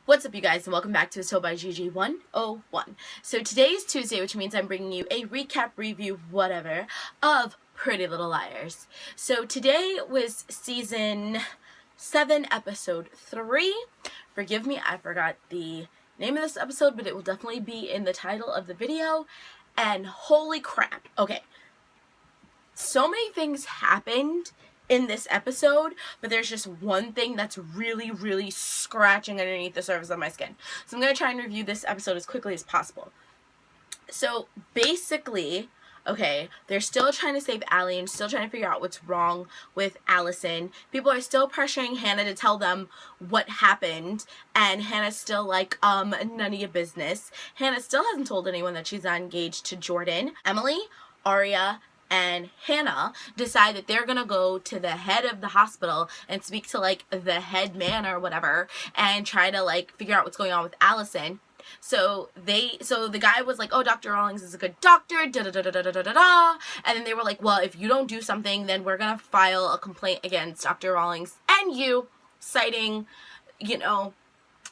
What's up, you guys, and welcome back to So by GG101. So today is Tuesday, which means I'm bringing you a recap, review, whatever, of Pretty Little Liars. So today was season 7, episode 3. Forgive me, I forgot the name of this episode, but it will definitely be in the title of the video. And holy crap. Okay. So many things happened in this episode, but there's just one thing that's really scratching underneath the surface of my skin. So I'm going to try and review this episode as quickly as possible. So basically, okay, they're still trying to save Allie and still trying to figure out what's wrong with Allison. People are still pressuring Hannah to tell them what happened, and Hannah's still like, none of your business. Hannah still hasn't told anyone that she's not engaged to Jordan. Emily, Aria, and Hannah decide that they're gonna go to the head of the hospital and speak to like the head man or whatever and try to like figure out what's going on with Allison. So the guy was like, oh, Dr. Rollins is a good doctor, da da da da da da da da. And then they were like, well, if you don't do something, then we're gonna file a complaint against Dr. Rollins and you, citing, you know,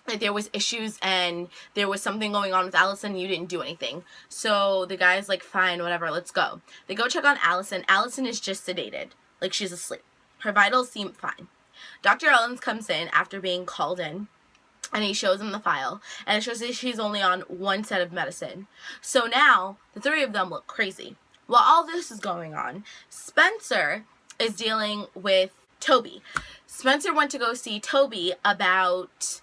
that there was issues and there was something going on with Allison and you didn't do anything. So the guy's like, fine, whatever, let's go. They go check on Allison. Allison is just sedated, like she's asleep. Her vitals seem fine. Dr. Rollins comes in after being called in, and he shows him the file, and it shows that she's only on one set of medicine. So now the three of them look crazy. While all this is going on, Spencer is dealing with Toby. Spencer went to go see Toby about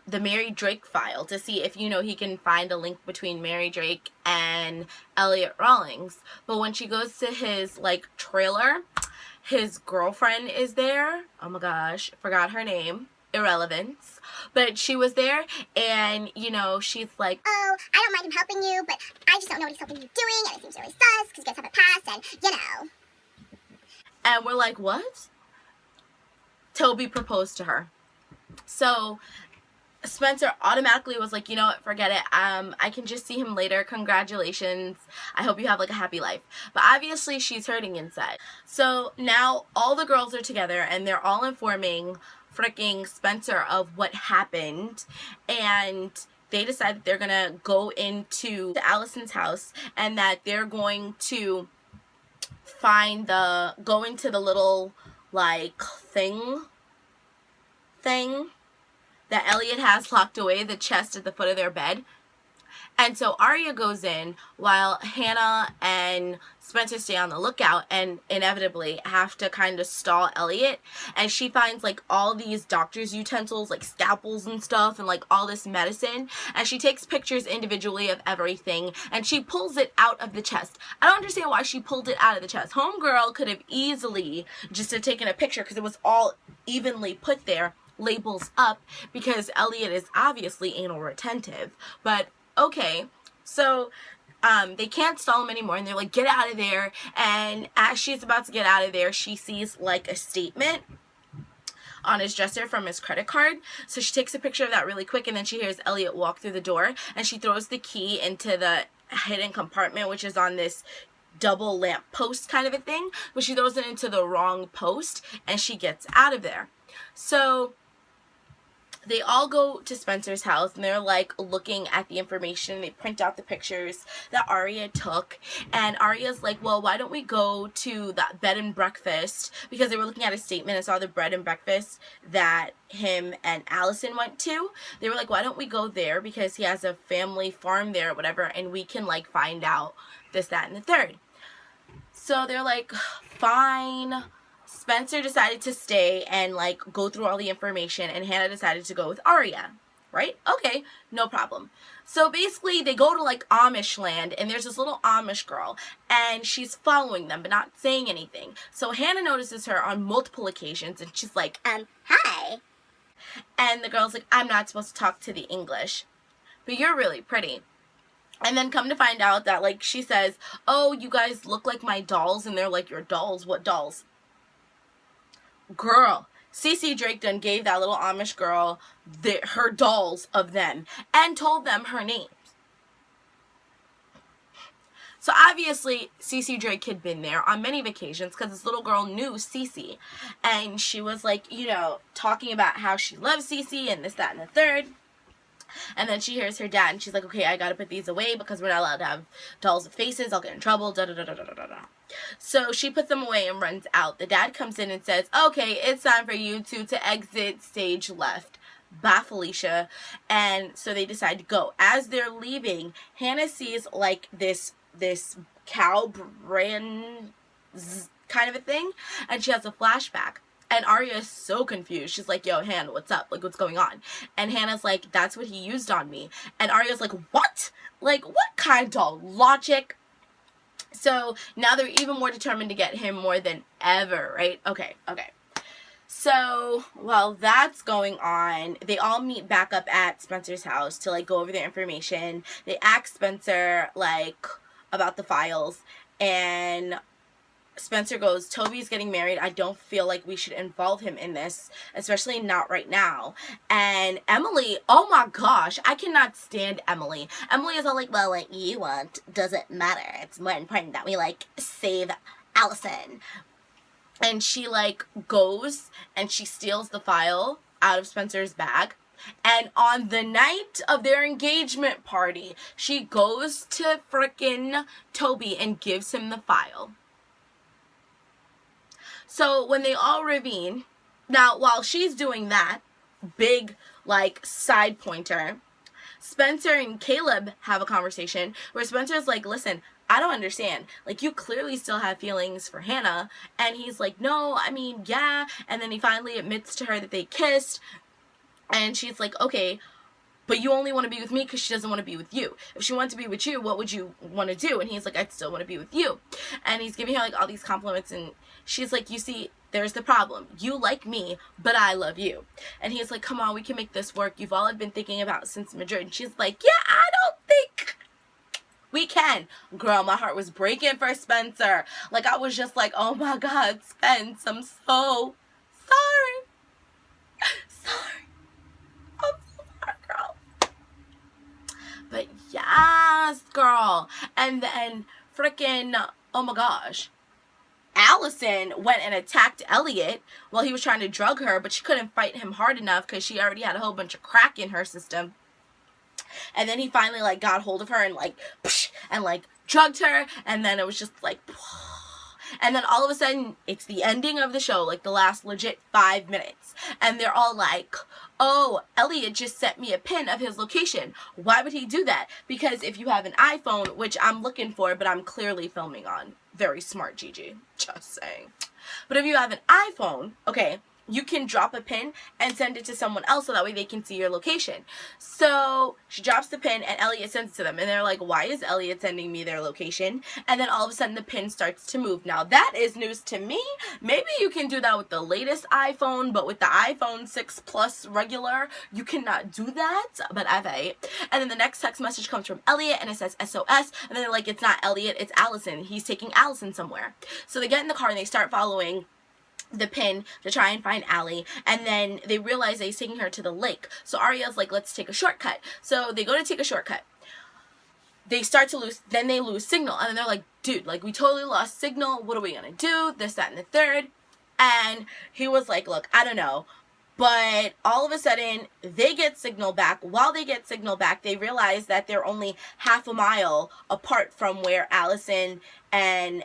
the Mary Drake file to see if, you know, he can find a link between Mary Drake and Elliot Rollins. But when she goes to his, like, trailer, his girlfriend is there. Oh my gosh, forgot her name. Irrelevance. But she was there, and, you know, she's like, oh, I don't mind him helping you, but I just don't know what he's helping you doing, and it seems really sus, because you guys have a past, and, you know. And we're like, what? Toby proposed to her. So Spencer automatically was like, you know what, forget it. I can just see him later. Congratulations. I hope you have like a happy life. But obviously she's hurting inside. So now all the girls are together and they're all informing freaking Spencer of what happened, and they decide that they're gonna go into Allison's house and that they're going to go into the little like thing that Elliot has locked away, the chest at the foot of their bed. And so Aria goes in while Hannah and Spencer stay on the lookout and inevitably have to kind of stall Elliot. And she finds like all these doctor's utensils, like scalpels and stuff, and like all this medicine. And she takes pictures individually of everything and she pulls it out of the chest. I don't understand why she pulled it out of the chest. Homegirl could have easily just have taken a picture because it was all evenly put there, labels up, because Elliot is obviously anal retentive. But okay, so they can't stall him anymore and they're like, get out of there. And as she's about to get out of there, she sees like a statement on his dresser from his credit card. So she takes a picture of that really quick, and then she hears Elliot walk through the door and she throws the key into the hidden compartment, which is on this double lamp post kind of a thing, but she throws it into the wrong post and she gets out of there. So they all go to Spencer's house and they're like looking at the information. They print out the pictures that Aria took, and Aria's like, well, why don't we go to that bed and breakfast, because they were looking at a statement and saw the bread and breakfast that him and Allison went to. They were like, why don't we go there because he has a family farm there or whatever, and we can like find out this, that, and the third. So they're like, fine. Spencer decided to stay and like go through all the information, and Hannah decided to go with Aria, right? Okay, no problem. So basically they go to like Amish land, and there's this little Amish girl and she's following them but not saying anything. So Hannah notices her on multiple occasions and she's like, Hi. And the girl's like, I'm not supposed to talk to the English, but you're really pretty. And then come to find out that like she says, oh, you guys look like my dolls, and they're like, your dolls? What dolls? Girl, CC Drake done gave that little Amish girl her dolls of them and told them her names. So So obviously, Cece Drake had been there on many occasions because this little girl knew Cece. And she was like, you know, talking about how she loves Cece and this, that, and the third. And then she hears her dad and she's like, okay, I gotta put these away because we're not allowed to have dolls with faces. I'll get in trouble. Da da da da da da da. So she puts them away and runs out. The dad comes in and says, okay, it's time for you two to exit stage left. Bye, Felicia. And so they decide to go. As they're leaving, Hannah sees like this cow brand kind of a thing, and she has a flashback. And Arya is so confused. She's like, yo, Hannah, what's up? Like, what's going on? And Hannah's like, that's what he used on me. And Arya's like, what? Like, what kind of logic? So now they're even more determined to get him more than ever, right? Okay. So while that's going on, they all meet back up at Spencer's house to, like, go over their information. They ask Spencer, like, about the files. And Spencer goes, Toby's getting married. I don't feel like we should involve him in this, especially not right now. And Emily, oh my gosh, I cannot stand Emily. Emily is all like, well, what you want doesn't matter. It's more important that we, like, save Allison. And she, like, goes and she steals the file out of Spencer's bag. And on the night of their engagement party, she goes to frickin' Toby and gives him the file. So when they all ravine, now while she's doing that, big, like, side pointer, Spencer and Caleb have a conversation where Spencer's like, listen, I don't understand. Like, you clearly still have feelings for Hannah. And he's like, no, I mean, yeah. And then he finally admits to her that they kissed. And she's like, okay, but you only want to be with me because she doesn't want to be with you. If she wanted to be with you, what would you want to do? And he's like, I'd still want to be with you. And he's giving her, like, all these compliments. And she's like, you see, there's the problem. You like me, but I love you. And he's like, come on, we can make this work. You've all been thinking about since Madrid. And she's like, yeah, I don't think we can. Girl, my heart was breaking for Spencer. Like, I was just like, oh my God, Spence, I'm so sorry. Sorry. I'm so sorry, girl. But yes, girl. And then frickin', oh my gosh, Allison went and attacked Elliot while he was trying to drug her, but she couldn't fight him hard enough because she already had a whole bunch of crack in her system. And then he finally, like, got hold of her and, like, and, like, drugged her. And then it was just, like, and then all of a sudden, it's the ending of the show, like, the last legit 5 minutes. And they're all like, oh, Elliot just sent me a pin of his location. Why would he do that? Because if you have an iPhone, which I'm looking for, but I'm clearly filming on. Very smart, Gigi. Just saying. But if you have an iPhone, okay, you can drop a pin and send it to someone else so that way they can see your location. So she drops the pin and Elliot sends it to them. And they're like, why is Elliot sending me their location? And then all of a sudden the pin starts to move. Now that is news to me. Maybe you can do that with the latest iPhone, but with the iPhone 6 Plus regular, you cannot do that. But okay. And then the next text message comes from Elliot and it says SOS. And then they're like, it's not Elliot, it's Allison. He's taking Allison somewhere. So they get in the car and they start following the pin to try and find Allie, and then they realize that he's taking her to the lake. So Arya's like, let's take a shortcut. So they go to take a shortcut. They start to lose, then they lose signal, and then they're like, dude, like, we totally lost signal. What are we gonna do? This, that, and the third. And he was like, look, I don't know. But all of a sudden, they get signal back. While they get signal back, they realize that they're only half a mile apart from where Allison and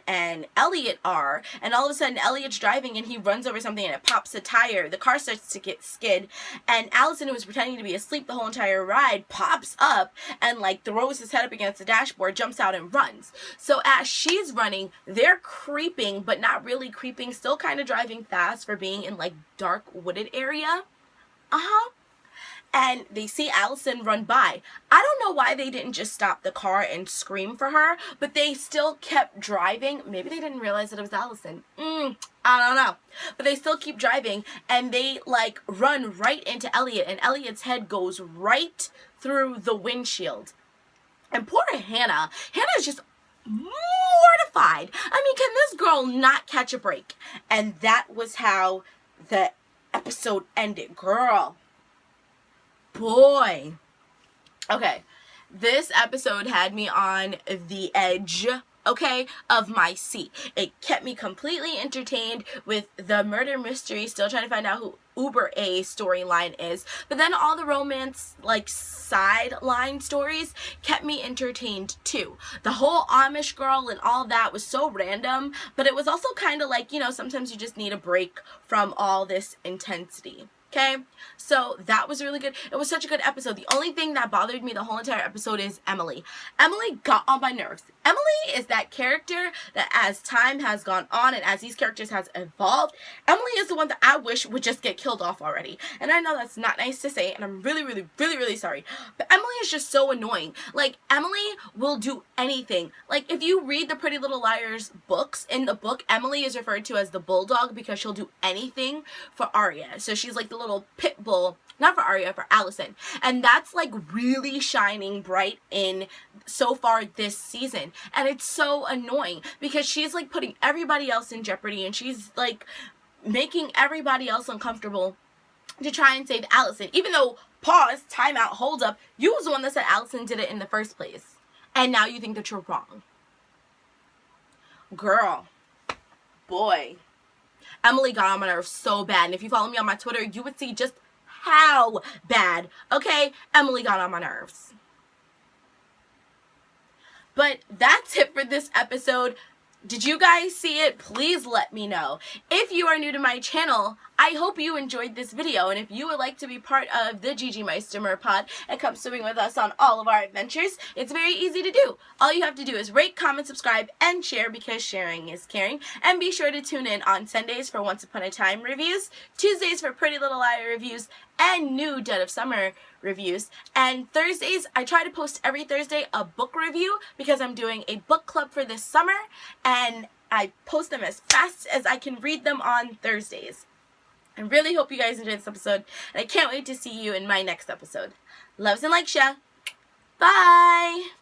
Elliot are. And all of a sudden, Elliot's driving and he runs over something and it pops a tire. The car starts to get skid. And Allison, who was pretending to be asleep the whole entire ride, pops up and, like, throws his head up against the dashboard, jumps out and runs. So as she's running, they're creeping, but not really creeping, still kind of driving fast for being in, like, dark wooded area. And they see Allison run by. I don't know why they didn't just stop the car and scream for her, but they still kept driving. Maybe they didn't realize that it was Allison. I don't know. But they still keep driving, and they, like, run right into Elliot, and Elliot's head goes right through the windshield. And poor Hannah. Hannah's just mortified. I mean, can this girl not catch a break? And that was how the episode ended. Girl. Boy. Okay. This episode had me on the edge okay, of my seat. It kept me completely entertained with the murder mystery, still trying to find out who Uber A storyline is, but then all the romance, like, sideline stories kept me entertained too. The whole Amish girl and all that was so random, but it was also kind of like, you know, sometimes you just need a break from all this intensity. Okay, so that was really good. It was such a good episode. The only thing that bothered me the whole entire episode is Emily. Emily got on my nerves. Emily is that character that as time has gone on and as these characters has evolved, Emily is the one that I wish would just get killed off already. And I know that's not nice to say, and I'm really sorry. But Emily is just so annoying. Like, Emily will do anything. Like, if you read the Pretty Little Liars books, in the book, Emily is referred to as the bulldog because she'll do anything for Arya. So she's like the little pit bull, not for Arya, for Allison. And that's like really shining bright in so far this season. And it's so annoying because she's like putting everybody else in jeopardy and she's like making everybody else uncomfortable to try and save Allison. Even though, pause, time out, hold up, you was the one that said Allison did it in the first place. And now you think that you're wrong. Girl. Boy. Emily got on my nerves so bad. And if you follow me on my Twitter, you would see just how bad. Okay? Emily got on my nerves. But that's it for this episode. Did you guys see it? Please let me know. If you are new to my channel, I hope you enjoyed this video. And if you would like to be part of the Gigi Meister Pod and come swimming with us on all of our adventures, it's very easy to do. All you have to do is rate, comment, subscribe, and share because sharing is caring. And be sure to tune in on Sundays for Once Upon a Time reviews, Tuesdays for Pretty Little Liar reviews, and new Dead of Summer reviews. And Thursdays, I try to post every Thursday a book review because I'm doing a book club for this summer, and I post them as fast as I can read them on Thursdays. I really hope you guys enjoyed this episode, and I can't wait to see you in my next episode. Loves and likes ya. Bye!